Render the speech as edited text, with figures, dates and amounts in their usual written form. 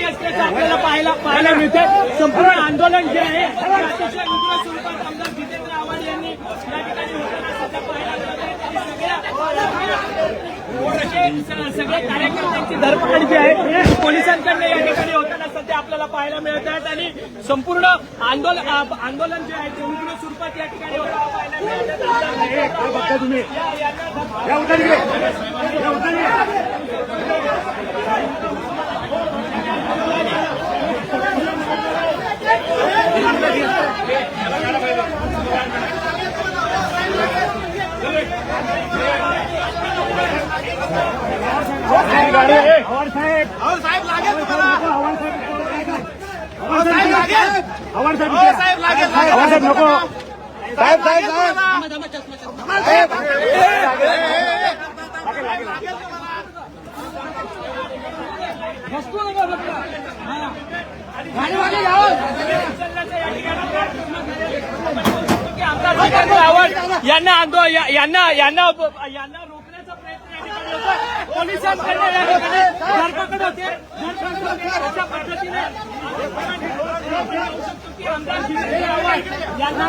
असल्याचं आपल्याला पाहायला मिळते। संपूर्ण आंदोलन जे आहे अतिशय उग्र स्वरूपात आमदार जितेंद्र आव्हाड यांनी या ठिकाणी होताना सध्या पाहायला मिळते। सगळे कार्यकर्त्यांची धरपकड जी आहे पोलिसांकडनं या ठिकाणी होताना सध्या आपल्याला पाहायला मिळत आहेत आणि संपूर्ण आंदोलन जे आहे ते उग्र स्वरूपात या ठिकाणी होताना पाहायला मिळत यांना रोखण्याचा प्रयत्न या ठिकाणी होतो। पोलिसांकडे या ठिकाणी धरपकड होते। अशा पद्धतीने आमदार जितेंद्र आव्हाड यांना